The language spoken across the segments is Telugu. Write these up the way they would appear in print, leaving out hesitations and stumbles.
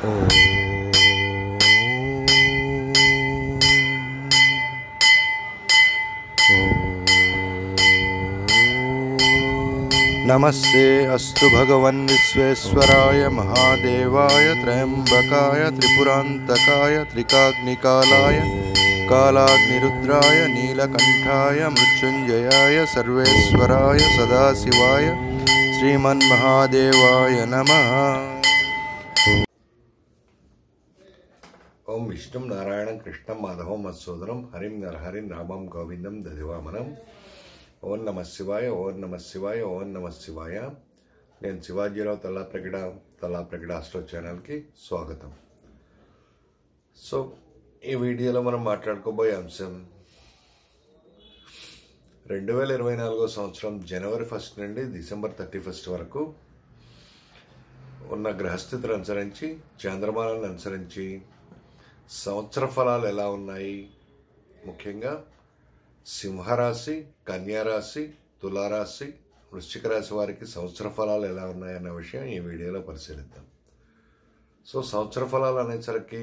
ఓం నమస్తే అస్తు భగవన్ విశ్వేశ్వరాయ మహాదేవాయ త్రయంబకాయ త్రిపురాంతకాయ త్రికాగ్నికాలాయ కాలాగ్నిరుద్రాయ నీలకంఠాయ మృత్యుంజయాయ సర్వేశ్వరాయ సదాశివాయ శ్రీమన్మహాదేవాయ నమః. ఓం విష్ణుం నారాయణం కృష్ణం మాధవం మత్సోదరం హరిం నరహరిం రామం గోవిందం దదివామనం. ఓం నమ శివాయ, ఓం నమ శివాయ, ఓం నమ శివాయ. నేను శివాజీరావు తల్లాప్రగడ ఆస్ట్రో ఛానల్కి స్వాగతం. సో ఈ వీడియోలో మనం మాట్లాడుకోబోయే అంశం 2024 సంవత్సరం జనవరి 1 నుండి డిసెంబర్ 31 వరకు ఉన్న గ్రహస్థితులను అనుసరించి, చంద్రమానాలను అనుసరించి సంవత్సర ఫలాలు ఎలా ఉన్నాయి, ముఖ్యంగా సింహరాశి, కన్యారాశి, తులారాశి, వృశ్చిక రాశి వారికి సంవత్సర ఫలాలు ఎలా ఉన్నాయన్న విషయం ఈ వీడియోలో పరిశీలిద్దాం. సో సంవత్సర ఫలాలు అనేసరికి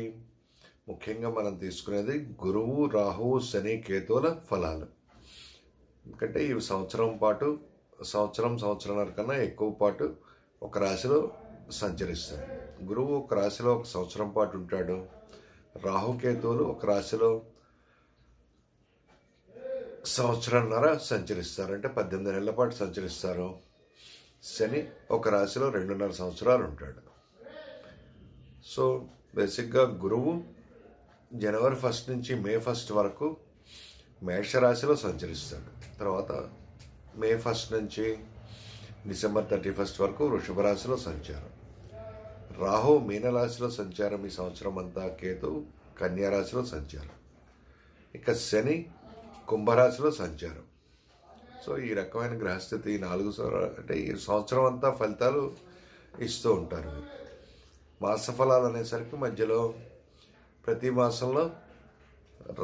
ముఖ్యంగా మనం తీసుకునేది గురువు, రాహువు, శని, కేతువుల ఫలాలు. ఎందుకంటే ఇవి సంవత్సరంన్నర కన్నా ఎక్కువ పాటు ఒక రాశిలో సంచరిస్తాయి. గురువు ఒక రాశిలో ఒక సంవత్సరం పాటు ఉంటాడు. రాహుకేతువులు ఒక రాశిలో సంవత్సరంన్నర సంచరిస్తారు, అంటే 18 నెలల పాటు సంచరిస్తారు. శని ఒక రాశిలో 2.5 సంవత్సరాలు ఉంటాడు. సో బేసిక్గా గురువు జనవరి 1 నుంచి మే 1 వరకు మేషరాశిలో సంచరిస్తాడు. తర్వాత మే 1 నుంచి డిసెంబర్ 31 వరకు వృషభ రాశిలో సంచారం. రాహు మీనరాశిలో సంచారం ఈ సంవత్సరం అంతా. కేతు కన్యారాశిలో సంచారం. ఇక శని కుంభరాశిలో సంచారం. సో ఈ రకమైన గ్రహస్థితి 4 అంటే ఈ సంవత్సరం అంతా ఫలితాలు ఇస్తూ ఉంటారు. మాస ఫలాలు అనేసరికి మధ్యలో ప్రతి మాసంలో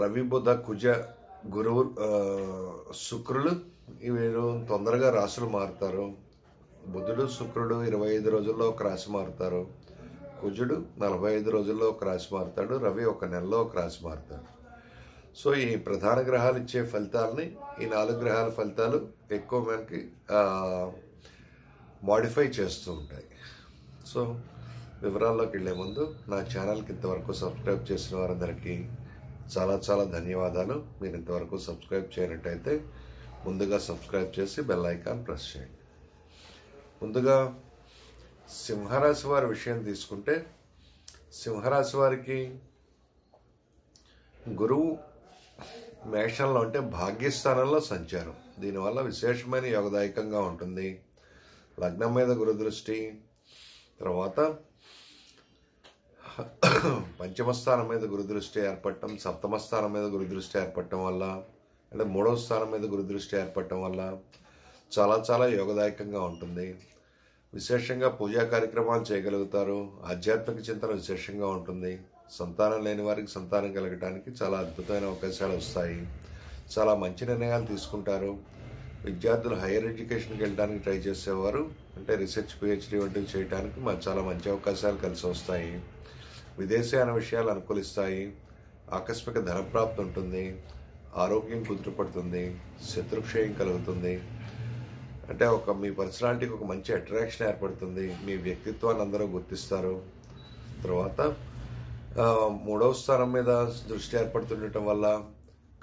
రవి, బుధ, కుజ, గురువు, శుక్రులు వీరు తొందరగా రాశులు మారుతారు. బుధుడు, శుక్రుడు 25 రోజుల్లో ఒక రాశి మారుతారు. కుజుడు 45 రోజుల్లో ఒక రాశి మారుతాడు. రవి 1 నెలలో ఒక రాశి మారుతాడు. సో ఈ ప్రధాన గ్రహాలు ఇచ్చే ఫలితాలని ఈ 4 గ్రహాల ఫలితాలు ఎక్కువ మనకి మాడిఫై చేస్తూ ఉంటాయి. సో వివరాల్లోకి వెళ్ళే ముందు నా ఛానల్కి ఇంతవరకు సబ్స్క్రైబ్ చేసిన వారందరికీ చాలా ధన్యవాదాలు. మీరు ఇంతవరకు సబ్స్క్రైబ్ చేయనట్టయితే ముందుగా సబ్స్క్రైబ్ చేసి బెల్ ఐకాన్ ప్రెస్ చేయండి. ముందుగా సింహరాశి వారి విషయం తీసుకుంటే, సింహరాశి వారికి గురువు మేషంలో అంటే భాగ్యస్థానంలో సంచారం. దీనివల్ల విశేషమైన యోగదాయకంగా ఉంటుంది. లగ్నం మీద గురుదృష్టి, తర్వాత పంచమ స్థానం మీద గురుదృష్టి ఏర్పడటం, సప్తమ స్థానం మీద గురుదృష్టి ఏర్పడటం వల్ల, అంటే 3వ స్థానం మీద గురుదృష్టి ఏర్పడటం వల్ల చాలా యోగదాయకంగా ఉంటుంది. విశేషంగా పూజా కార్యక్రమాలు చేయగలుగుతారు. ఆధ్యాత్మిక చింతన విశేషంగా ఉంటుంది. సంతానం లేని వారికి సంతానం కలగడానికి చాలా అద్భుతమైన అవకాశాలు వస్తాయి. చాలా మంచి నిర్ణయాలు తీసుకుంటారు. విద్యార్థులు హైయర్ ఎడ్యుకేషన్కి వెళ్ళడానికి ట్రై చేసేవారు, అంటే రీసెర్చ్, పిహెచ్డి వంటివి చేయడానికి చాలా మంచి అవకాశాలు కలిసి వస్తాయి. విదేశీయాన విషయాలు అనుకూలిస్తాయి. ఆకస్మిక ధనప్రాప్తి ఉంటుంది. ఆరోగ్యం కుదుటపడుతుంది. శత్రుక్షయం కలుగుతుంది. అంటే మీ పర్సనాలిటీకి ఒక మంచి అట్రాక్షన్ ఏర్పడుతుంది. మీ వ్యక్తిత్వాన్ని అందరూ గుర్తిస్తారు. తర్వాత 3వ స్థానం మీద దృష్టి ఏర్పడుతుండటం వల్ల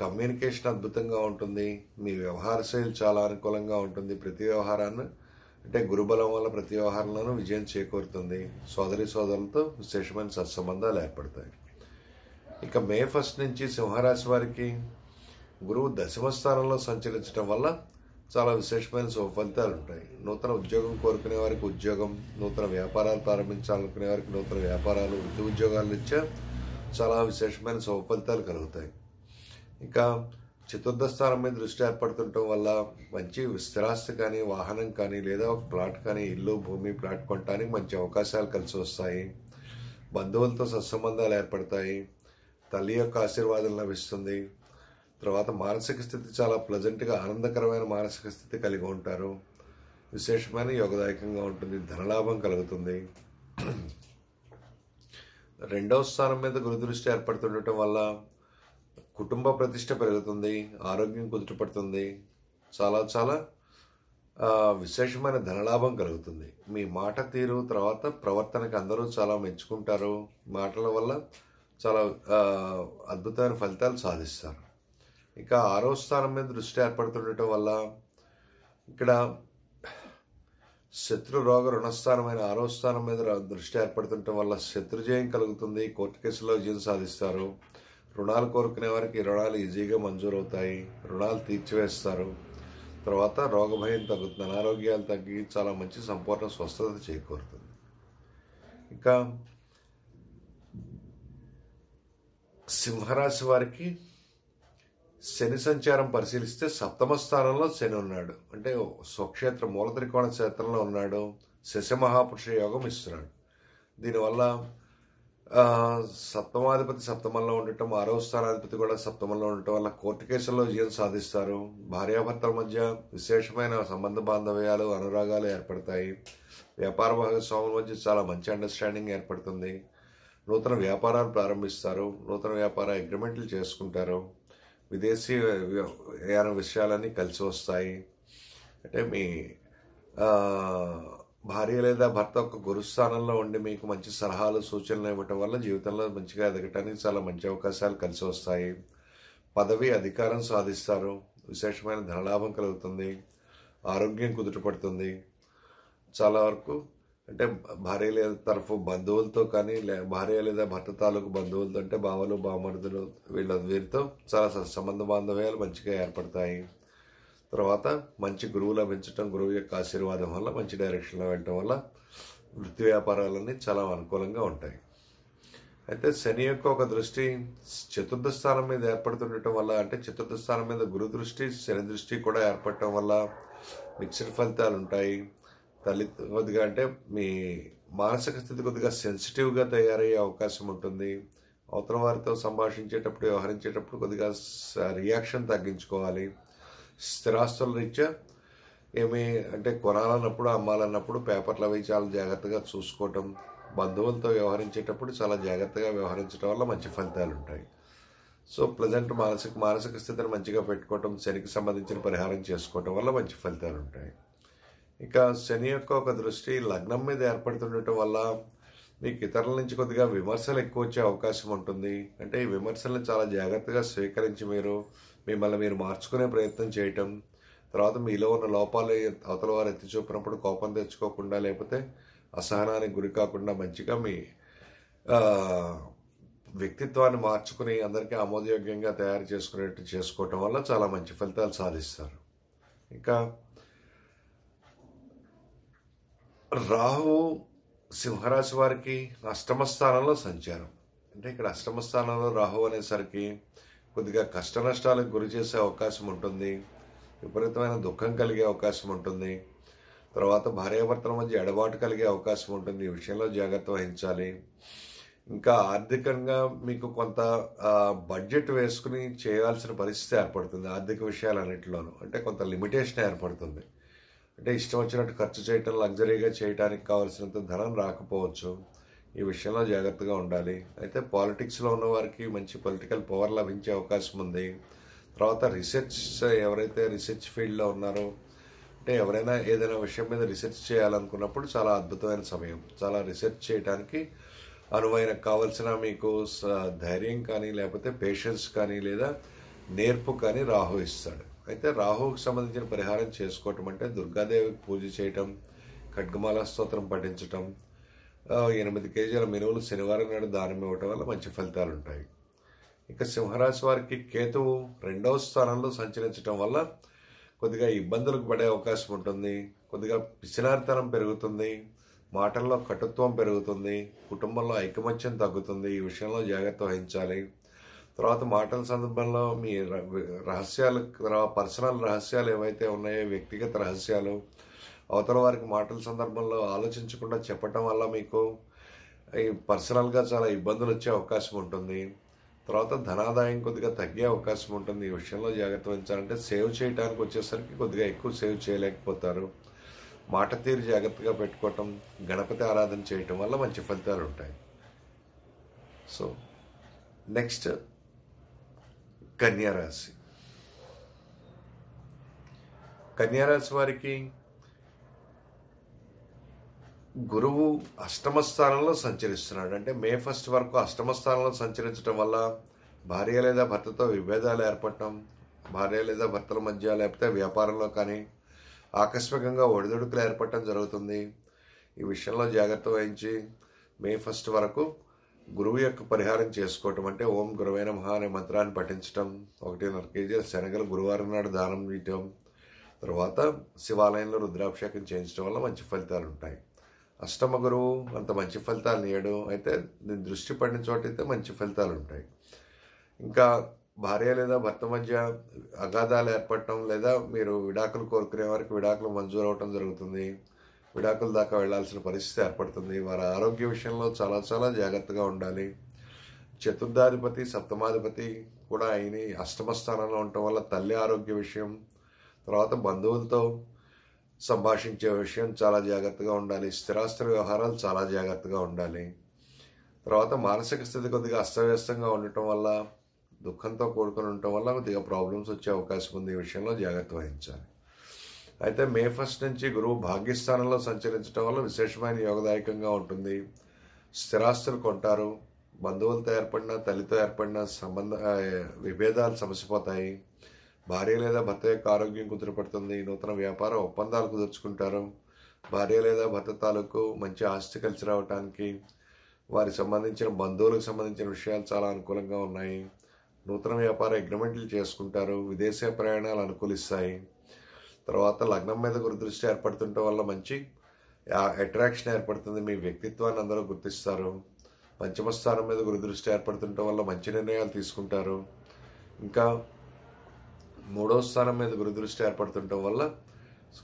కమ్యూనికేషన్ అద్భుతంగా ఉంటుంది. మీ వ్యవహార శైలి చాలా అనుకూలంగా ఉంటుంది. ప్రతి వ్యవహారాన్ని, అంటే గురుబలం వల్ల ప్రతి వ్యవహారంలోనూ విజయం చేకూరుతుంది. సోదరులతో విశేషమైన సత్సంబంధాలు ఏర్పడతాయి. ఇక మే 1 నుంచి సింహరాశి వారికి గురువు 10వ స్థానంలో సంచరించడం వల్ల చాలా విశేషమైన ఫలితాలు ఉంటాయి. నూతన ఉద్యోగం కోరుకునే వారికి ఉద్యోగం, నూతన వ్యాపారాలు ప్రారంభించాలనుకునే వారికి నూతన వ్యాపారాలు, వృత్తి ఉద్యోగాల నుంచే చాలా విశేషమైన ఫలితాలు కలుగుతాయి. ఇంకా 4వ స్థానం మీద దృష్టి ఏర్పడుతుండటం వల్ల మంచి స్థిరాస్తి కానీ, వాహనం కానీ, లేదా ఒక ప్లాట్ కానీ, ఇల్లు, భూమి, ప్లాట్ కొనడానికి మంచి అవకాశాలు కలిసి వస్తాయి. బంధువులతో సత్సంబంధాలు ఏర్పడతాయి. తల్లి యొక్క ఆశీర్వాదం లభిస్తుంది. తర్వాత మానసిక స్థితి చాలా ప్లెజెంట్గా, ఆనందకరమైన మానసిక స్థితి కలిగి ఉంటారు. విశేషమైన యోగదాయకంగా ఉంటుంది. ధనలాభం కలుగుతుంది. రెండవ స్థానం మీద గురుదృష్టి ఏర్పడుతుండటం వల్ల కుటుంబ ప్రతిష్ట పెరుగుతుంది, ఆరోగ్యం కుదుటపడుతుంది, చాలా చాలా విశేషమైన ధనలాభం కలుగుతుంది. మీ మాట తీరు తర్వాత ప్రవర్తనకు అందరూ చాలా మెచ్చుకుంటారు. మాటల వల్ల చాలా అద్భుతమైన ఫలితాలు సాధిస్తారు. ఇక 6వ స్థానం మీద దృష్టి ఏర్పడుతుండటం వల్ల ఇక్కడ శత్రు రోగ రుణస్థానమైన 6వ స్థానం మీద దృష్టి ఏర్పడుతుండటం వల్ల శత్రుజయం కలుగుతుంది, కోర్టు కేసులో విజయం సాధిస్తారు. రుణాలు కోరుకునే వారికి రుణాలు ఈజీగా మంజూరవుతాయి, రుణాలు తీర్చివేస్తారు. తర్వాత రోగభయం తగ్గుతుంది, అనారోగ్యాలు తగ్గి చాలా మంచి సంపూర్ణ స్వస్థత చేకూరుతుంది. ఇంకా సింహరాశి వారికి శని సంచారం పరిశీలిస్తే 7వ స్థానంలో శని ఉన్నాడు, అంటే స్వక్షేత్ర మూల త్రికోణ క్షేత్రంలో ఉన్నాడు. శశ మహాపురుష యోగం ఇస్తున్నాడు. దీనివల్ల సప్తమాధిపతి సప్తమంలో ఉండటం, 6వ స్థానాధిపతి కూడా సప్తమంలో ఉండటం వల్ల కోర్టు కేసుల్లో విజయం సాధిస్తారు. భార్యాభర్తల మధ్య విశేషమైన సంబంధ బాంధవ్యాలు, అనురాగాలు ఏర్పడతాయి. వ్యాపార భాగస్వాముల మధ్య చాలా మంచి అండర్స్టాండింగ్ ఏర్పడుతుంది. నూతన వ్యాపారాలు ప్రారంభిస్తారు, నూతన వ్యాపార అగ్రిమెంట్లు చేసుకుంటారు. విదేశీ యాన విషయాలన్నీ కలిసి వస్తాయి. అంటే మీ భార్య లేదా భర్త ఒక గురుస్థానంలో ఉండి మీకు మంచి సలహాలు సూచనలు ఇవ్వటం వల్ల జీవితంలో మంచిగా ఎదగటానికి చాలా మంచి అవకాశాలు కలిసి వస్తాయి. పదవి అధికారం సాధిస్తారు, విశేషమైన ధనలాభం కలుగుతుంది, ఆరోగ్యం కుదుటపడుతుంది. చాలా వరకు అంటే భార్య లేదా తరఫు బంధువులతో కానీ భార్య లేదా భర్త తాలూకు బంధువులతో అంటే బావలు బామరుదులు వీరితో చాలా సంబంధ బాంధవ్యాలు మంచిగా ఏర్పడతాయి. తర్వాత మంచి గురువు లభించటం, గురువు యొక్క ఆశీర్వాదం వల్ల మంచి డైరెక్షన్లో వెళ్ళటం వల్ల వృత్తి వ్యాపారాలన్నీ చాలా అనుకూలంగా ఉంటాయి. అయితే శని యొక్క ఒక దృష్టి 4వ స్థానం మీద ఏర్పడుతుండటం వల్ల, అంటే 4వ స్థానం మీద గురు దృష్టి శని దృష్టి కూడా ఏర్పడటం వల్ల మిక్స్డ్ ఫలితాలు ఉంటాయి. కొద్దిగా అంటే మీ మానసిక స్థితి కొద్దిగా సెన్సిటివ్గా తయారయ్యే అవకాశం ఉంటుంది. అవతల వారితో సంభాషించేటప్పుడు, వ్యవహరించేటప్పుడు కొద్దిగా రియాక్షన్ తగ్గించుకోవాలి. స్థిరాస్తుల రీత్యా ఏమి అంటే కొనాలన్నప్పుడు, అమ్మాలన్నప్పుడు పేపర్లు అవి చాలా జాగ్రత్తగా చూసుకోవటం, బంధువులతో వ్యవహరించేటప్పుడు చాలా జాగ్రత్తగా వ్యవహరించడం వల్ల మంచి ఫలితాలు ఉంటాయి. సో ప్లెజెంట్ మానసిక స్థితిని మంచిగా పెట్టుకోవటం, శనికి సంబంధించిన పరిహారం చేసుకోవటం వల్ల మంచి ఫలితాలు ఉంటాయి. ఇక శని యొక్క ఒక దృష్టి లగ్నం మీద ఏర్పడుతుండటం వల్ల మీకు ఇతరుల నుంచి కొద్దిగా విమర్శలు ఎక్కువ వచ్చే అవకాశం ఉంటుంది. అంటే ఈ విమర్శలను చాలా జాగ్రత్తగా స్వీకరించి మిమ్మల్ని మీరు మార్చుకునే ప్రయత్నం చేయటం, తర్వాత మీలో ఉన్న లోపాలు అవతల వారు ఎత్తి చూపినప్పుడు కోపం తెచ్చుకోకుండా, లేకపోతే అసహనానికి గురి కాకుండా మంచిగా మీ వ్యక్తిత్వాన్ని మార్చుకుని అందరికీ ఆమోదయోగ్యంగా తయారు చేసుకునేట్టు చేసుకోవటం వల్ల చాలా మంచి ఫలితాలు సాధిస్తారు. ఇంకా రాహు సింహరాశి వారికి 8వ స్థానంలో సంచారం. అంటే ఇక్కడ 8వ స్థానంలో రాహు అనేసరికి కొద్దిగా కష్ట నష్టాలకు గురి చేసే అవకాశం ఉంటుంది, విపరీతమైన దుఃఖం కలిగే అవకాశం ఉంటుంది. తర్వాత భార్యాభర్తల మధ్య ఎడబాటు కలిగే అవకాశం ఉంటుంది. ఈ విషయంలో జాగ్రత్త వహించాలి. ఇంకా ఆర్థికంగా మీకు కొంత బడ్జెట్ వేసుకుని చేయాల్సిన పరిస్థితి ఏర్పడుతుంది. ఆర్థిక విషయాలన్నింటిలోనూ అంటే కొంత లిమిటేషన్ ఏర్పడుతుంది. అంటే ఇష్టం వచ్చినట్టు ఖర్చు చేయటం, లగ్జరీగా చేయడానికి కావాల్సినంత ధనం రాకపోవచ్చు. ఈ విషయంలో జాగ్రత్తగా ఉండాలి. అయితే పాలిటిక్స్లో ఉన్న వారికి మంచి పొలిటికల్ పవర్ లభించే అవకాశం ఉంది. తర్వాత ఎవరైతే రీసెర్చ్ ఫీల్డ్లో ఉన్నారో, అంటే ఎవరైనా ఏదైనా విషయం మీద రీసెర్చ్ చేయాలనుకున్నప్పుడు చాలా అద్భుతమైన సమయం. చాలా రీసెర్చ్ చేయడానికి అనువైన కావలసిన మీకు ధైర్యం కానీ, లేకపోతే పేషెన్స్ కానీ, లేదా నేర్పు కానీ రాహు ఇస్తాడు. అయితే రాహువుకి సంబంధించిన పరిహారం చేసుకోవటం అంటే దుర్గాదేవికి పూజ చేయటం, ఖడ్గమాల స్తోత్రం పఠించటం, 8 కేజీల మినువులు శనివారం నాడు దానం ఇవ్వటం వల్ల మంచి ఫలితాలు ఉంటాయి. ఇక సింహరాశి వారికి కేతువు 2వ స్థానంలో సంచరించడం వల్ల కొద్దిగా ఇబ్బందులకు పడే అవకాశం ఉంటుంది. కొద్దిగా పిసినారితనం పెరుగుతుంది, మాటల్లో కటుత్వం పెరుగుతుంది, కుటుంబంలో ఐకమత్యం తగ్గుతుంది. ఈ విషయంలో జాగ్రత్త వహించాలి. తర్వాత మాటల సందర్భంలో మీ రహస్యాలు, పర్సనల్ రహస్యాలు ఏవైతే ఉన్నాయో, వ్యక్తిగత రహస్యాలు అవతల వారికి మాటల సందర్భంలో ఆలోచించకుండా చెప్పటం వల్ల మీకు ఈ పర్సనల్గా చాలా ఇబ్బందులు వచ్చే అవకాశం ఉంటుంది. తర్వాత ధనాదాయం కొద్దిగా తగ్గే అవకాశం ఉంటుంది. ఈ విషయంలో జాగ్రత్త వహించాలంటే సేవ్ చేయడానికి వచ్చేసరికి కొద్దిగా ఎక్కువ సేవ్ చేయలేకపోతారు. మాట తీరు జాగ్రత్తగా పెట్టుకోవటం, గణపతి ఆరాధన చేయటం వల్ల మంచి ఫలితాలు ఉంటాయి. సో నెక్స్ట్ కన్యారాశి. కన్యారాశి వారికి గురువు అష్టమ స్థానంలో సంచరిస్తున్నాడు. అంటే మే 1 వరకు అష్టమ స్థానంలో సంచరించడం వల్ల భార్య లేదా భర్తతో విభేదాలు ఏర్పడటం, భార్య లేదా భర్తల మధ్య లేకపోతే వ్యాపారంలో కానీ ఆకస్మికంగా ఒడిదుడుకులు ఏర్పడటం జరుగుతుంది. ఈ విషయంలో జాగ్రత్త వహించి మే 1 వరకు గురువు యొక్క పరిహారం చేసుకోవటం, అంటే ఓం గురువే నమః అనే మంత్రాన్ని పఠించటం, 1.5 కేజీల శనగలు గురువారం నాడు దానం ఇవ్వటం, తర్వాత శివాలయంలో రుద్రాభిషేకం చేయించడం వల్ల మంచి ఫలితాలు ఉంటాయి. అష్టమ గురువు అంత మంచి ఫలితాలు ఇవ్వడు, అయితే దీని దృష్టి పడిన చోటైతే మంచి ఫలితాలు ఉంటాయి. ఇంకా భార్య లేదా భర్త మధ్య అగాధాలు ఏర్పడటం, లేదా మీరు విడాకులు కోరుకునే వారికి విడాకులు మంజూరు అవటం జరుగుతుంది. విడాకుల దాకా వెళ్లాల్సిన పరిస్థితి ఏర్పడుతుంది. వారి ఆరోగ్య విషయంలో చాలా చాలా జాగ్రత్తగా ఉండాలి. చతుర్థాధిపతి సప్తమాధిపతి కూడా ఆయన అష్టమ స్థానంలో ఉండటం వల్ల తల్లి ఆరోగ్య విషయం, తర్వాత బంధువులతో సంభాషించే విషయం చాలా జాగ్రత్తగా ఉండాలి. స్థిరాస్తి వ్యవహారాలు చాలా జాగ్రత్తగా ఉండాలి. తర్వాత మానసిక స్థితి కొద్దిగా అస్తవ్యస్తంగా ఉండటం వల్ల, దుఃఖంతో కూడుకొని ఉండటం వల్ల కొద్దిగా ప్రాబ్లమ్స్ వచ్చే అవకాశం ఉంది. ఈ విషయంలో జాగ్రత్త వహించాలి. అయితే మే 1 నుంచి గురువు భాగ్యస్థానంలో సంచరించడం వల్ల విశేషమైన యోగదాయకంగా ఉంటుంది. స్థిరాస్తులు కొంటారు. బంధువులతో ఏర్పడిన, తల్లితో ఏర్పడిన విభేదాలు సమసిపోతాయి. భార్య లేదా భర్త యొక్క ఆరోగ్యం కుదుటపడుతుంది. నూతన వ్యాపార ఒప్పందాలు కుదుర్చుకుంటారు. భార్య లేదా భర్త తాలూకు మంచి ఆస్తి కలిసి రావటానికి, వారికి సంబంధించిన బంధువులకు సంబంధించిన విషయాలు చాలా అనుకూలంగా ఉన్నాయి. నూతన వ్యాపార అగ్రిమెంట్లు చేసుకుంటారు. విదేశీ ప్రయాణాలు అనుకూలిస్తాయి. తర్వాత లగ్నం మీద గురుదృష్టి ఏర్పడుతుండటం వల్ల మంచి అట్రాక్షన్ ఏర్పడుతుంది. మీ వ్యక్తిత్వాన్ని అందరూ గుర్తిస్తారు. పంచమ స్థానం మీద గురుదృష్టి ఏర్పడుతుండటం వల్ల మంచి నిర్ణయాలు తీసుకుంటారు. ఇంకా 3వ స్థానం మీద గురుదృష్టి ఏర్పడుతుండటం వల్ల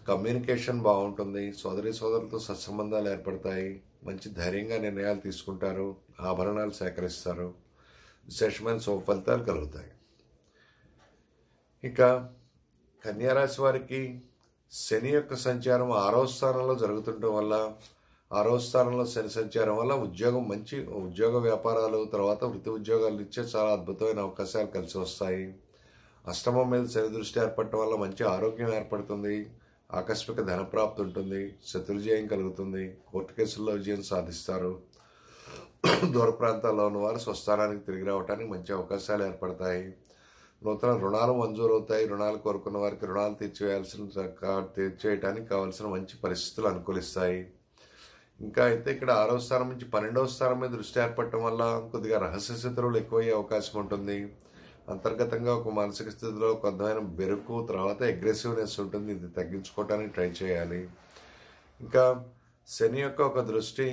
కమ్యూనికేషన్ బాగుంటుంది. సోదరులతో సత్సంబంధాలు ఏర్పడతాయి. మంచి ధైర్యంగా నిర్ణయాలు తీసుకుంటారు. ఆభరణాలు సేకరిస్తారు. విశేషమైన శుభ ఫలితాలు కలుగుతాయి. ఇక కన్యారాశి వారికి శని యొక్క సంచారం 6వ స్థానంలో జరుగుతుండటం వల్ల, 6వ స్థానంలో శని సంచారం వల్ల మంచి ఉద్యోగ వ్యాపారాలు, తర్వాత వృత్తి ఉద్యోగాలు ఇచ్చే చాలా అద్భుతమైన అవకాశాలు కలిసి వస్తాయి. అష్టమం మీద శని దృష్టి ఏర్పడటం వల్ల మంచి ఆరోగ్యం ఏర్పడుతుంది. ఆకస్మిక ధనప్రాప్తి ఉంటుంది. శత్రుజయం కలుగుతుంది. కోర్టు కేసుల్లో విజయం సాధిస్తారు. దూర ప్రాంతాల్లో ఉన్నవారు స్వస్థానానికి తిరిగి రావడానికి మంచి అవకాశాలు ఏర్పడతాయి. నూతన రుణాలు మంజూరు అవుతాయి. రుణాలు కోరుకున్న వారికి రుణాలు తీర్చేయడానికి కావాల్సిన మంచి పరిస్థితులు అనుకూలిస్తాయి. ఇంకా అయితే ఇక్కడ 6వ స్థానం నుంచి 12వ స్థానం మీద దృష్టి ఏర్పడటం వల్ల కొద్దిగా రహస్య శత్రువులు ఎక్కువయ్యే అవకాశం ఉంటుంది. అంతర్గతంగా ఒక మానసిక స్థితిలో కొంతమైన బెరుకు, తర్వాత అగ్రెసివ్నెస్ ఉంటుంది. ఇది తగ్గించుకోవడానికి ట్రై చేయాలి. ఇంకా శని యొక్క ఒక దృష్టి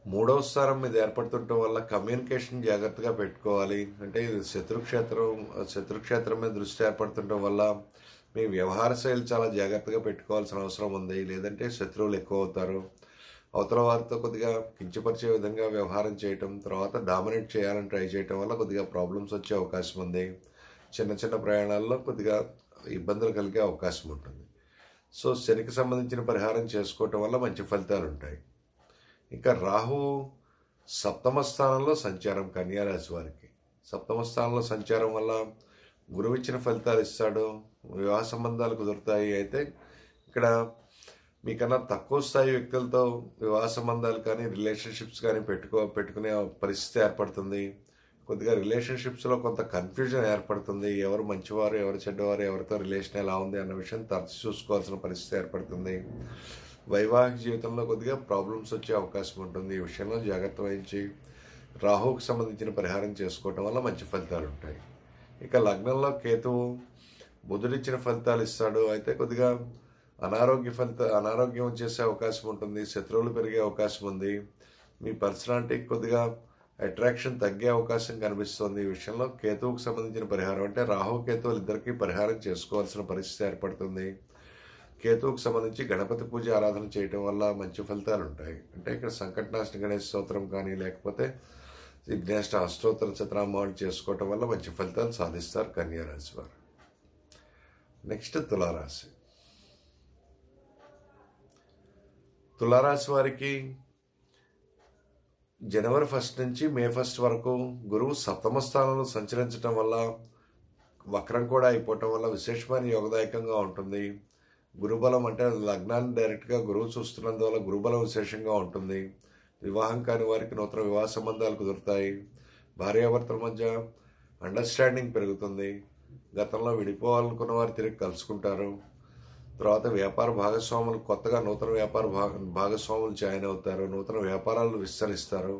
3వ స్థానం మీద ఏర్పడుతుండటం వల్ల కమ్యూనికేషన్ జాగ్రత్తగా పెట్టుకోవాలి. అంటే ఇది శత్రుక్షేత్రం మీద దృష్టి ఏర్పడుతుండటం వల్ల మీ వ్యవహార శైలి చాలా జాగ్రత్తగా పెట్టుకోవాల్సిన అవసరం ఉంది. లేదంటే శత్రువులు ఎక్కువ అవుతారు. అవతల వారితో కొద్దిగా కించపరిచే విధంగా వ్యవహారం చేయటం, తర్వాత డామినేట్ చేయాలని ట్రై చేయటం వల్ల కొద్దిగా ప్రాబ్లమ్స్ వచ్చే అవకాశం ఉంది. చిన్న చిన్న ప్రయాణాల్లో కొద్దిగా ఇబ్బందులు కలిగే అవకాశం ఉంటుంది. సో శనికి సంబంధించిన పరిహారం చేసుకోవటం వల్ల మంచి ఫలితాలు ఉంటాయి. ఇంకా రాహువు 7వ స్థానంలో సంచారం కన్యారాశి వారికి. 7వ స్థానంలో సంచారం వల్ల గురువు ఇచ్చిన ఫలితాలు ఇస్తాడు. వివాహ సంబంధాలు కుదురుతాయి. అయితే ఇక్కడ మీకన్నా తక్కువ స్థాయి వ్యక్తులతో వివాహ సంబంధాలు కానీ రిలేషన్షిప్స్ కానీ పెట్టుకునే పరిస్థితి ఏర్పడుతుంది. కొద్దిగా రిలేషన్షిప్స్లో కొంత కన్ఫ్యూజన్ ఏర్పడుతుంది. ఎవరు మంచివారు, ఎవరు చెడ్డవారు, ఎవరితో రిలేషన్ ఎలా ఉంది అన్న విషయం తరచు చూసుకోవాల్సిన పరిస్థితి ఏర్పడుతుంది. వైవాహిక జీవితంలో కొద్దిగా ప్రాబ్లమ్స్ వచ్చే అవకాశం ఉంటుంది. ఈ విషయంలో జాగ్రత్త వహించి రాహువుకు సంబంధించిన పరిహారం చేసుకోవటం వల్ల మంచి ఫలితాలు ఉంటాయి. ఇక లగ్నంలో కేతువు బుధుడిచ్చిన ఫలితాలు ఇస్తాడు. అయితే కొద్దిగా అనారోగ్యం వచ్చేసే అవకాశం ఉంటుంది. శత్రువులు పెరిగే అవకాశం ఉంది. మీ పర్సనాలిటీకి కొద్దిగా అట్రాక్షన్ తగ్గే అవకాశం కనిపిస్తుంది. ఈ విషయంలో కేతువుకు సంబంధించిన పరిహారం, అంటే రాహు కేతువులు ఇద్దరికీ పరిహారం చేసుకోవాల్సిన పరిస్థితి ఏర్పడుతుంది. కేతువుకు సంబంధించి గణపతి పూజ ఆరాధన చేయటం వల్ల మంచి ఫలితాలు ఉంటాయి. అంటే ఇక్కడ సంకటనాశన గణేశ స్తోత్రం కానీ, లేకపోతే విఘ్నేష్ట అష్టోత్తర శతనామాలు చేసుకోవటం వల్ల మంచి ఫలితాలు సాధిస్తారు కన్యారాశి వారు. నెక్స్ట్ తులారాశి. తులారాశి వారికి జనవరి 1 నుంచి మే 1 వరకు గురువు సప్తమ స్థానంలో సంచరించడం వల్ల, వక్రం కూడా అయిపోవటం వల్ల విశేషమైన యోగదాయకంగా ఉంటుంది. గురుబలం అంటే లగ్నాన్ని డైరెక్ట్గా గురువు చూస్తున్నందువల్ల గురుబలం విశేషంగా ఉంటుంది. వివాహం కాని వారికి నూతన వివాహ సంబంధాలు కుదురుతాయి. భార్యాభర్తల మధ్య అండర్స్టాండింగ్ పెరుగుతుంది. గతంలో విడిపోవాలనుకున్న వారు తిరిగి కలుసుకుంటారు. తర్వాత వ్యాపార భాగస్వాములు కొత్తగా నూతన వ్యాపార భాగస్వాములు జాయిన్ అవుతారు. నూతన వ్యాపారాలు విస్తరిస్తారు.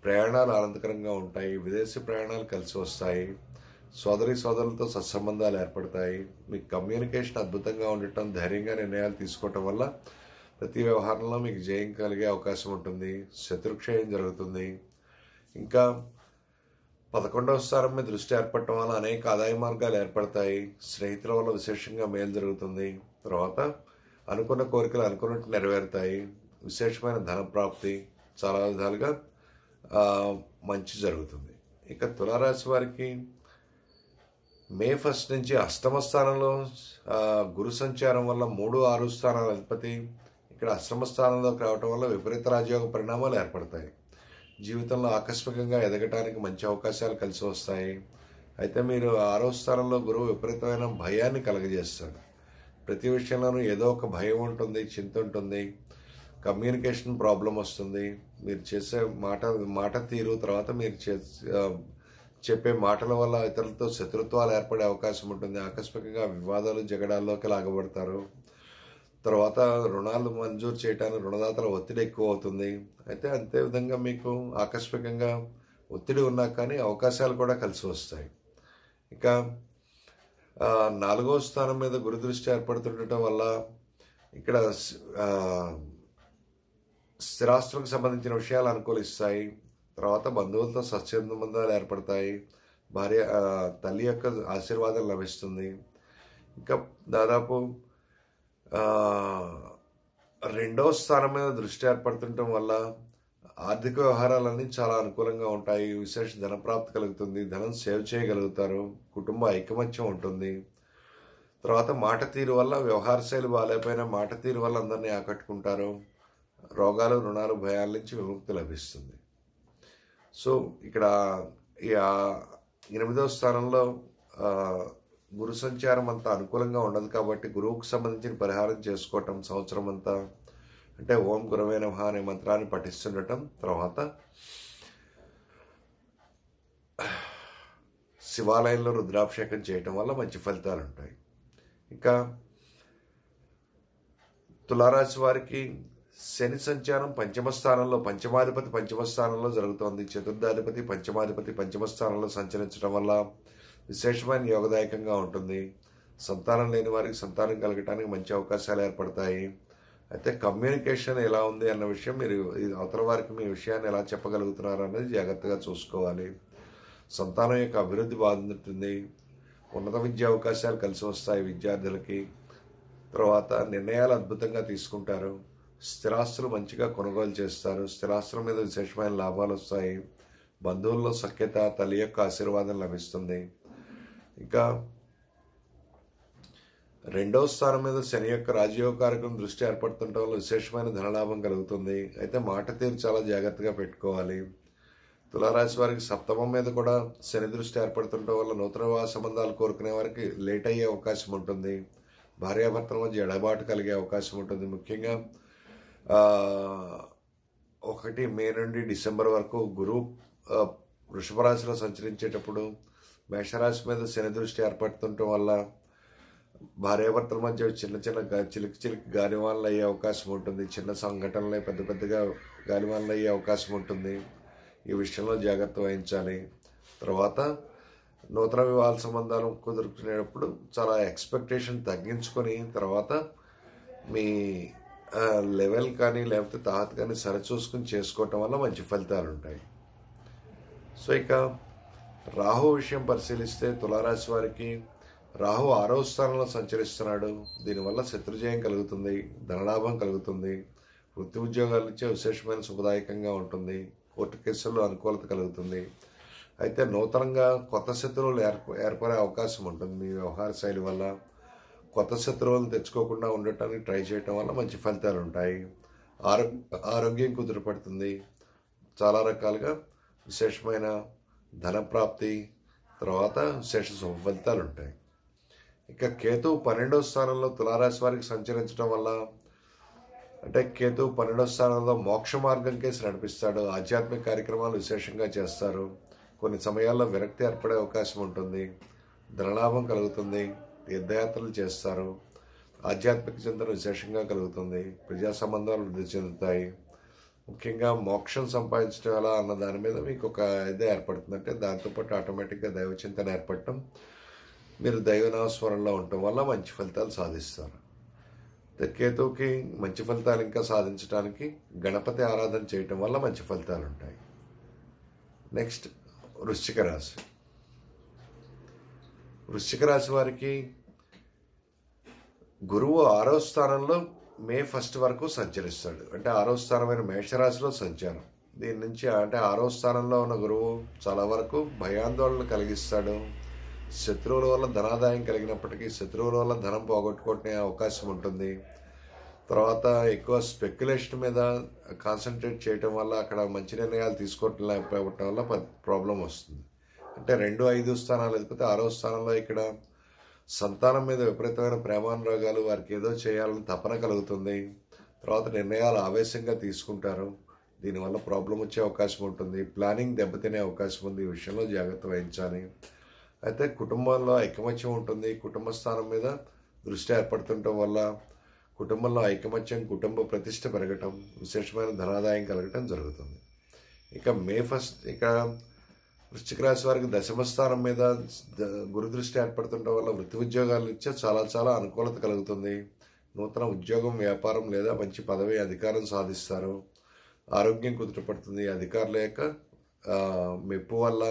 ప్రయాణాలు ఆనందకరంగా ఉంటాయి. విదేశీ ప్రయాణాలు కలిసి వస్తాయి. సోదరులతో సత్సంబంధాలు ఏర్పడతాయి. మీకు కమ్యూనికేషన్ అద్భుతంగా ఉండటం, ధైర్యంగా నిర్ణయాలు తీసుకోవటం వల్ల ప్రతి వ్యవహారంలో మీకు జయం కలిగే అవకాశం ఉంటుంది. శత్రుక్షయం జరుగుతుంది. ఇంకా 11వ స్థానం మీద దృష్టి ఏర్పడటం వల్ల అనేక ఆదాయ మార్గాలు ఏర్పడతాయి. స్నేహితుల వల్ల విశేషంగా మేలు జరుగుతుంది. తర్వాత అనుకున్న కోరికలు అనుకున్నట్టు నెరవేరుతాయి. విశేషమైన ధన ప్రాప్తి, చాలా విధాలుగా మంచి జరుగుతుంది. ఇక తులారాశి వారికి మే 1 నుంచి అష్టమ స్థానంలో గురు సంచారం వల్ల 3, 6 స్థానాల అధిపతి ఇక్కడ అష్టమ స్థానంలోకి రావటం వల్ల విపరీత రాజయోగ పరిణామాలు ఏర్పడతాయి. జీవితంలో ఆకస్మికంగా ఎదగటానికి మంచి అవకాశాలు కలిసి వస్తాయి. అయితే మీరు 6వ స్థానంలో గురువు విపరీతమైన భయాన్ని కలగజేస్తాడు. ప్రతి విషయంలోనూ ఏదో ఒక భయం ఉంటుంది, చింత ఉంటుంది. కమ్యూనికేషన్ ప్రాబ్లం వస్తుంది. మీరు చేసే మాట తీరు, తర్వాత మీరు చెప్పే మాటల వల్ల ఇతరులతో శత్రుత్వాలు ఏర్పడే అవకాశం ఉంటుంది. ఆకస్మికంగా వివాదాలు, జగడాల్లోకి లాగబడతారు. తర్వాత రుణాలు మంజూరు చేయడానికి రుణదాతల ఒత్తిడి ఎక్కువ అవుతుంది. అయితే అంతే విధంగా మీకు ఆకస్మికంగా ఒత్తిడి ఉన్నా కానీ అవకాశాలు కూడా కలిసి వస్తాయి. ఇక 4వ స్థానం మీద గురు దృష్టి ఏర్పడుతుండటం వల్ల ఇక్కడ స్థిరాస్తులకు సంబంధించిన విషయాలు అనుకూలిస్తాయి. తర్వాత బంధువులతో సత్సంబంధాలు ఏర్పడతాయి. తల్లి యొక్క ఆశీర్వాదం లభిస్తుంది. ఇంకా దాదాపు 2వ స్థానం మీద దృష్టి ఏర్పడుతుండటం వల్ల ఆర్థిక వ్యవహారాలన్నీ చాలా అనుకూలంగా ఉంటాయి. విశేష ధనప్రాప్తి కలుగుతుంది. ధనం సేవ్ చేయగలుగుతారు. కుటుంబ ఐకమత్యం ఉంటుంది. తర్వాత మాట తీరు వల్ల, వ్యవహార శైలి బాగాలేకపోయినా మాట తీరు వల్ల అందరినీ ఆకట్టుకుంటారు. రోగాలు, రుణాలు, భయాల నుంచి విముక్తి లభిస్తుంది. సో ఇక్కడ 8వ స్థానంలో గురు సంచారం అంతా అనుకూలంగా ఉండదు కాబట్టి గురువుకు సంబంధించిన పరిహారం చేసుకోవటం సంవత్సరం అంతా అంటే ఓం గురవే నమః అనే మంత్రాన్ని పఠిస్తుండటం, తర్వాత శివాలయంలో రుద్రాభిషేకం చేయటం వల్ల మంచి ఫలితాలు ఉంటాయి. ఇంకా తులారాశి వారికి శని సంచారం పంచమ స్థానంలో, పంచమాధిపతి పంచమ స్థానంలో జరుగుతోంది. చతుర్థాధిపతి పంచమాధిపతి పంచమ స్థానంలో సంచరించడం వల్ల విశేషమైన యోగదాయకంగా ఉంటుంది. సంతానం లేని వారికి సంతానం కలగటానికి మంచి అవకాశాలు ఏర్పడతాయి. అయితే కమ్యూనికేషన్ ఎలా ఉంది అన్న విషయం, మీరు అవతల వారికి మీ విషయాన్ని ఎలా చెప్పగలుగుతున్నారు అనేది జాగ్రత్తగా చూసుకోవాలి. సంతానం యొక్క అభివృద్ధి బాగుంటుంది. ఉన్నత విద్యా అవకాశాలు కలిసి వస్తాయి విద్యార్థులకి. తర్వాత నిర్ణయాలు అద్భుతంగా తీసుకుంటారు. స్థిరాస్తులు మంచిగా కొనుగోలు చేస్తారు. స్థిరాస్తుల మీద విశేషమైన లాభాలు వస్తాయి. బంధువుల్లో సఖ్యత, తల్లి యొక్క ఆశీర్వాదం లభిస్తుంది. ఇంకా 2వ స్థానం మీద శని యొక్క రాజయోగ కార్యక్రమం దృష్టి ఏర్పడుతుండటం వల్ల విశేషమైన ధనలాభం కలుగుతుంది. అయితే మాట తీరు చాలా జాగ్రత్తగా పెట్టుకోవాలి. తులారాశి వారికి సప్తమం మీద కూడా శని దృష్టి ఏర్పడుతుండటం వల్ల నూతన వివాహ సంబంధాలు కోరుకునే వారికి లేట్ అయ్యే అవకాశం ఉంటుంది. భార్యాభర్తల మధ్య ఎడబాటు కలిగే అవకాశం ఉంటుంది. ముఖ్యంగా 1 మే నుండి డిసెంబర్ వరకు గురువు వృషభ రాశిలో సంచరించేటప్పుడు మేషరాశి మీద శని దృష్టి ఏర్పడుతుండటం వల్ల భార్యాభర్తల మధ్య చిన్న చిలికి గాలివానలు అయ్యే అవకాశం ఉంటుంది. చిన్న సంఘటనలే పెద్దగా గాలివానలు అయ్యే అవకాశం ఉంటుంది. ఈ విషయంలో జాగ్రత్త వహించాలి. తర్వాత నూతన వివాహ సంబంధాలు కుదుర్చుకునేటప్పుడు చాలా ఎక్స్పెక్టేషన్ తగ్గించుకొని తర్వాత మీ లెవెల్ కానీ లేకపోతే తాహత కానీ సరిచూసుకుని చేసుకోవటం వల్ల మంచి ఫలితాలు ఉంటాయి. సో ఇక రాహు విషయం పరిశీలిస్తే తులారాశి వారికి రాహు 6వ స్థానంలో సంచరిస్తున్నాడు. దీనివల్ల శత్రుజయం కలుగుతుంది, ధనలాభం కలుగుతుంది, వృత్తి ఉద్యోగాల నుంచే విశేషమైన శుభదాయకంగా ఉంటుంది, కోర్టు కేసుల్లో అనుకూలత కలుగుతుంది. అయితే నూతనంగా కొత్త శత్రువులు ఏర్పడే అవకాశం ఉంటుంది. మీ వ్యవహార శైలి వల్ల కొత్త శత్రువులను తెచ్చుకోకుండా ఉండటానికి ట్రై చేయటం వల్ల మంచి ఫలితాలు ఉంటాయి. ఆరోగ్యం కుదురుపడుతుంది. చాలా రకాలుగా విశేషమైన ధనప్రాప్తి, తర్వాత విశేష శుభ ఫలితాలు ఉంటాయి. ఇక కేతు 12వ స్థానంలో తులారాశి వారికి సంచరించడం వల్ల, అంటే కేతు 12వ స్థానంలో మోక్ష మార్గం కేసి నడిపిస్తాడు. ఆధ్యాత్మిక కార్యక్రమాలు విశేషంగా చేస్తారు. కొన్ని సమయాల్లో విరక్తి ఏర్పడే అవకాశం ఉంటుంది. ధనలాభం కలుగుతుంది. తీర్థయాత్రలు చేస్తారు. ఆధ్యాత్మిక చింతన విశేషంగా కలుగుతుంది. ప్రజా సంబంధాలు వృద్ధి చెందుతాయి. ముఖ్యంగా మోక్షం సంపాదించడం ఎలా అన్న దాని మీద మీకు ఒక ఇదే ఏర్పడుతుంది. అంటే దాంతోపాటు ఆటోమేటిక్గా దైవ చింతన ఏర్పడటం, మీరు దైవనామస్మరణలో ఉండటం వల్ల మంచి ఫలితాలు సాధిస్తారు. కేతువుకి మంచి ఫలితాలు ఇంకా సాధించడానికి గణపతి ఆరాధన చేయటం వల్ల మంచి ఫలితాలు ఉంటాయి. నెక్స్ట్ వృశ్చిక రాశి. వృశ్చిక రాశి వారికి గురువు 6వ స్థానంలో మే 1 వరకు సంచరిస్తాడు. అంటే 6వ స్థానమైన మేషరాశిలో సంచారం. దీని నుంచి అంటే 6వ స్థానంలో ఉన్న గురువు చాలా వరకు భయాందోళన కలిగిస్తాడు. శత్రువుల వల్ల ధనాదాయం కలిగినప్పటికీ శత్రువుల వల్ల ధనం పోగొట్టుకునే అవకాశం ఉంటుంది. తర్వాత ఎక్కువ స్పెక్యులేషన్ మీద కాన్సన్ట్రేట్ చేయటం వల్ల అక్కడ మంచి నిర్ణయాలు తీసుకోవటం లేకపోవటం వల్ల ప్రాబ్లం వస్తుంది. అంటే 2, 5 స్థానాలు లేకపోతే 6వ స్థానంలో ఇక్కడ సంతానం మీద విపరీతమైన ప్రేమానురాగాలు, వారికి ఏదో చేయాలని తపన కలుగుతుంది. తర్వాత నిర్ణయాలు ఆవేశంగా తీసుకుంటారు. దీనివల్ల ప్రాబ్లం వచ్చే అవకాశం ఉంటుంది. ప్లానింగ్ దెబ్బతినే అవకాశం ఉంది. ఈ విషయంలో జాగ్రత్త వహించాలి. అయితే కుటుంబంలో ఐకమత్యం ఉంటుంది. కుటుంబ స్థానం మీద దృష్టి ఏర్పడుతుండటం వల్ల కుటుంబంలో ఐకమత్యం, కుటుంబ ప్రతిష్ట పెరగటం, విశేషమైన ధనాదాయం కలగటం జరుగుతుంది. ఇక మే 1 ఇక వృశ్చిక రాశి వారికి 10వ స్థానం మీద గురు దృష్టి ఏర్పడుతుండటం వల్ల వృత్తి ఉద్యోగాలు ఇచ్చే చాలా అనుకూలత కలుగుతుంది. నూతన ఉద్యోగం, వ్యాపారం లేదా మంచి పదవి, అధికారం సాధిస్తారు. ఆరోగ్యం కుదుటపడుతుంది. అధికారుల యొక్క మెప్పు వల్ల,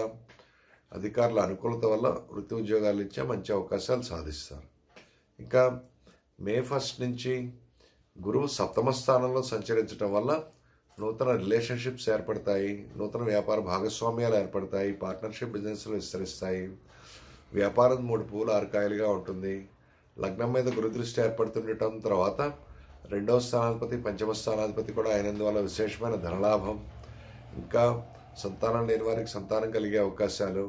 అధికారుల అనుకూలత వల్ల వృత్తి ఉద్యోగాలు ఇచ్చే మంచి అవకాశాలు సాధిస్తారు. ఇంకా మే 1 నుంచి గురువు 7వ స్థానంలో సంచరించడం వల్ల నూతన రిలేషన్షిప్స్ ఏర్పడతాయి. నూతన వ్యాపార భాగస్వామ్యాలు ఏర్పడతాయి. పార్ట్నర్షిప్ బిజినెస్లు విస్తరిస్తాయి. వ్యాపారం 3 పువ్వులు 6 కాయలుగా ఉంటుంది. లగ్నం మీద గురు దృష్టి ఏర్పడుతుండటం, తర్వాత 2వ స్థానాధిపతి, 5వ స్థానాధిపతి కూడా అయినందువల్ల విశేషమైన ధనలాభం, ఇంకా సంతానం లేని వారికి సంతానం కలిగే అవకాశాలు,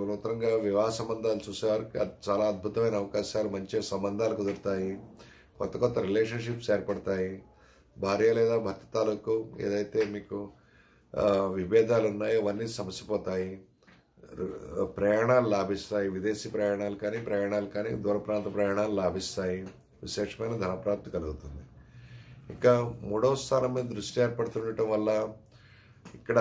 నూతనంగా వివాహ సంబంధాలు చూసేవారికి చాలా అద్భుతమైన అవకాశాలు, మంచి సంబంధాలు కుదురుతాయి. కొత్త రిలేషన్షిప్స్ ఏర్పడతాయి. భార్య లేదా భర్త తాలూకు ఏదైతే మీకు విభేదాలు ఉన్నాయో అవన్నీ సమసిపోతాయి. ప్రయాణాలు లాభిస్తాయి. విదేశీ ప్రయాణాలు కానీ దూర ప్రాంత ప్రయాణాలు లాభిస్తాయి. విశేషమైన ధనప్రాప్తి కలుగుతుంది. ఇంకా 3వ స్థానం మీద దృష్టి ఏర్పడుతుండటం వల్ల ఇక్కడ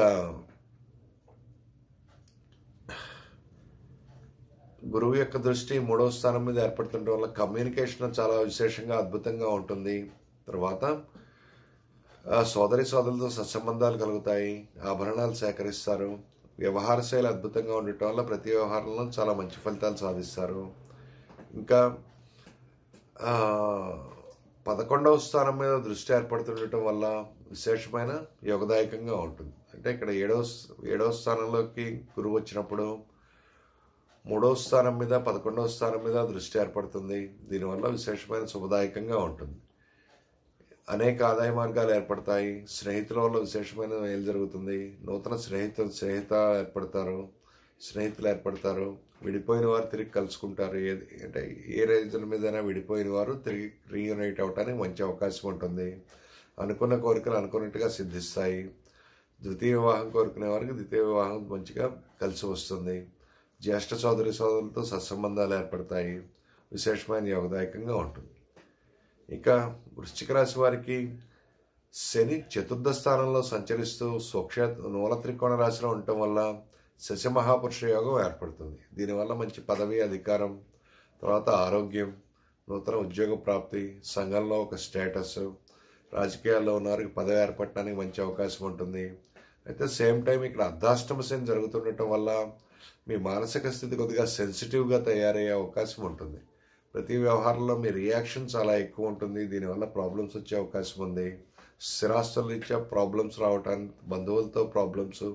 గురువు యొక్క దృష్టి 3వ స్థానం మీద ఏర్పడుతుండటం వల్ల కమ్యూనికేషన్ చాలా విశేషంగా అద్భుతంగా ఉంటుంది. తర్వాత సోదరులతో సత్సంబంధాలు కలుగుతాయి. ఆభరణాలు సేకరిస్తారు. వ్యవహార శైలి అద్భుతంగా ఉండటం వల్ల ప్రతి వ్యవహారంలో చాలా మంచి ఫలితాలు సాధిస్తారు. ఇంకా 11వ స్థానం మీద దృష్టి ఏర్పడుతుండటం వల్ల విశేషమైన యోగదాయకంగా ఉంటుంది. అంటే ఇక్కడ 7వ స్థానంలోకి గురువు వచ్చినప్పుడు 3వ స్థానం మీద 11వ స్థానం మీద దృష్టి ఏర్పడుతుంది. దీనివల్ల విశేషమైన శుభదాయకంగా ఉంటుంది. అనేక ఆదాయ మార్గాలు ఏర్పడతాయి. స్నేహితుల వల్ల విశేషమైన మేలు జరుగుతుంది. నూతన స్నేహితులు ఏర్పడతారు. విడిపోయిన వారు తిరిగి కలుసుకుంటారు. అంటే ఏ రీజన్ మీదైనా విడిపోయిన వారు తిరిగి రీయూనైట్ అవడానికి మంచి అవకాశం ఉంటుంది. అనుకున్న కోరికలు అనుకున్నట్టుగా సిద్ధిస్తాయి. ద్వితీయ వివాహం కోరుకునే వారికి ద్వితీయ వివాహం మంచిగా కలిసి వస్తుంది. జ్యేష్ఠ సోదరులతో సత్సంబంధాలు ఏర్పడతాయి. విశేషమైన యోగదాయకంగా ఉంటుంది. ఇక వృశ్చిక రాశి వారికి శని 4వ స్థానంలో సంచరిస్తూ మూల త్రికోణ రాశిలో ఉండటం వల్ల శశి మహాపురుష యోగం ఏర్పడుతుంది. దీనివల్ల మంచి పదవి, అధికారం, తర్వాత ఆరోగ్యం, నూతన ఉద్యోగ ప్రాప్తి, సంఘంలో ఒక స్టేటస్, రాజకీయాల్లో ఉన్నవారికి పదవి ఏర్పడటానికి మంచి అవకాశం ఉంటుంది. అయితే సేమ్ టైం ఇక్కడ అర్ధాష్టమ శని జరుగుతుండటం వల్ల మీ మానసిక స్థితి కొద్దిగా సెన్సిటివ్గా తయారయ్యే అవకాశం ఉంటుంది. ప్రతి వ్యవహారంలో మీ రియాక్షన్ చాలా ఎక్కువ ఉంటుంది. దీనివల్ల ప్రాబ్లమ్స్ వచ్చే అవకాశం ఉంది. స్థిరాస్తుల రీత్యా ప్రాబ్లమ్స్ రావటానికి, బంధువులతో ప్రాబ్లమ్స్,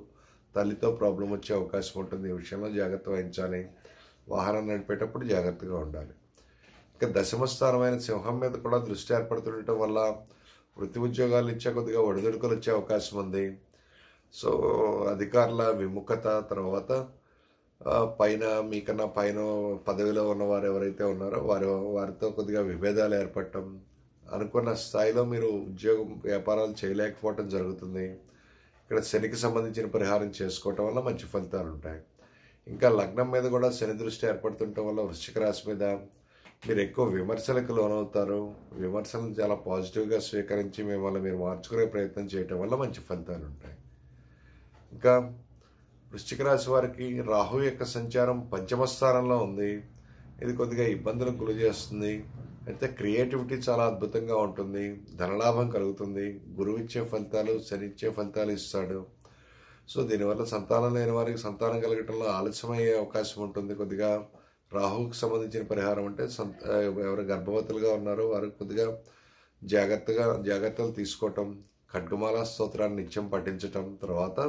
తల్లితో ప్రాబ్లం వచ్చే అవకాశం ఉంటుంది. ఈ విషయంలో జాగ్రత్త వహించాలి. వాహనం నడిపేటప్పుడు జాగ్రత్తగా ఉండాలి. ఇక 10వ స్థానమైన సింహం మీద కూడా దృష్టి ఏర్పడుతుండటం వల్ల వృత్తి ఉద్యోగాలు ఇచ్చే కొద్దిగా ఒడిదుడుకులు వచ్చే అవకాశం ఉంది. సో అధికారుల విముఖత, తర్వాత పైన మీకన్నా పైన పదవిలో ఉన్నవారు ఎవరైతే ఉన్నారో వారితో కొద్దిగా విభేదాలు ఏర్పడటం, అనుకున్న స్థాయిలో మీరు ఉద్యోగం వ్యాపారాలు చేయలేకపోవటం జరుగుతుంది. ఇక్కడ శనికి సంబంధించిన పరిహారం చేసుకోవటం వల్ల మంచి ఫలితాలు ఉంటాయి. ఇంకా లగ్నం మీద కూడా శని దృష్టి ఏర్పడుతుండటం వల్ల వృశ్చిక రాశి మీద మీరు ఎక్కువ విమర్శలకు లోనవుతారు. విమర్శలను చాలా పాజిటివ్గా స్వీకరించి మిమ్మల్ని మీరు మార్చుకునే ప్రయత్నం చేయటం వల్ల మంచి ఫలితాలు ఉంటాయి. ఇంకా వృశ్చిక రాశి వారికి రాహు యొక్క సంచారం పంచమ స్థానంలో ఉంది. ఇది కొద్దిగా ఇబ్బందులకు గురి చేస్తుంది. అయితే క్రియేటివిటీ చాలా అద్భుతంగా ఉంటుంది. ధనలాభం కలుగుతుంది. గురువు ఇచ్చే ఫలితాలు, శని ఇచ్చే ఫలితాలు ఇస్తాడు. సో దీనివల్ల సంతానం లేని వారికి సంతానం కలగటంలో ఆలస్యమయ్యే అవకాశం ఉంటుంది. కొద్దిగా రాహుకి సంబంధించిన పరిహారం అంటే ఎవరు గర్భవతులుగా ఉన్నారో వారు కొద్దిగా జాగ్రత్తలు తీసుకోవటం, ఖడ్గమాల స్తోత్రాన్ని నిత్యం పఠించటం, తర్వాత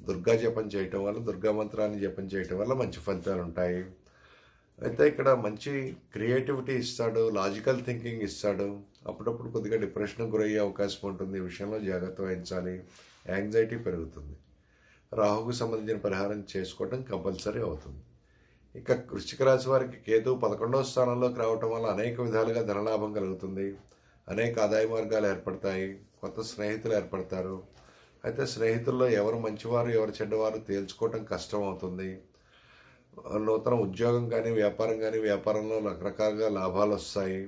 దుర్గా జపం చేయటం వల్ల, దుర్గా మంత్రాన్ని జపం చేయటం వల్ల మంచి ఫలితాలు ఉంటాయి. అయితే ఇక్కడ మంచి క్రియేటివిటీ ఇస్తాడు, లాజికల్ థింకింగ్ ఇస్తాడు. అప్పుడప్పుడు కొద్దిగా డిప్రెషన్కి గురయ్యే అవకాశం ఉంటుంది. ఈ విషయంలో జాగ్రత్త వహించాలి. యాంగ్జైటీ పెరుగుతుంది. రాహుకు సంబంధించిన పరిహారం చేసుకోవడం కంపల్సరీ అవుతుంది. ఇక వృశ్చిక రాశి వారికి కేతువు 11వ స్థానంలోకి రావటం వల్ల అనేక విధాలుగా ధనలాభం కలుగుతుంది. అనేక ఆదాయ మార్గాలు ఏర్పడతాయి. కొత్త స్నేహితులు ఏర్పడతారు. అయితే స్నేహితుల్లో ఎవరు మంచివారు ఎవరు చెడ్డవారు తేల్చుకోవటం కష్టం అవుతుంది. నూతన ఉద్యోగం కానీ వ్యాపారంలో రకరకాలుగా లాభాలు వస్తాయి.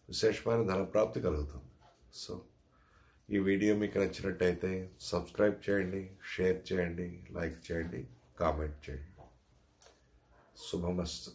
విశేషమైన ధనప్రాప్తి కలుగుతుంది. సో ఈ వీడియో మీకు నచ్చినట్టయితే సబ్స్క్రైబ్ చేయండి, షేర్ చేయండి, లైక్ చేయండి, కామెంట్ చేయండి. శుభమస్తు.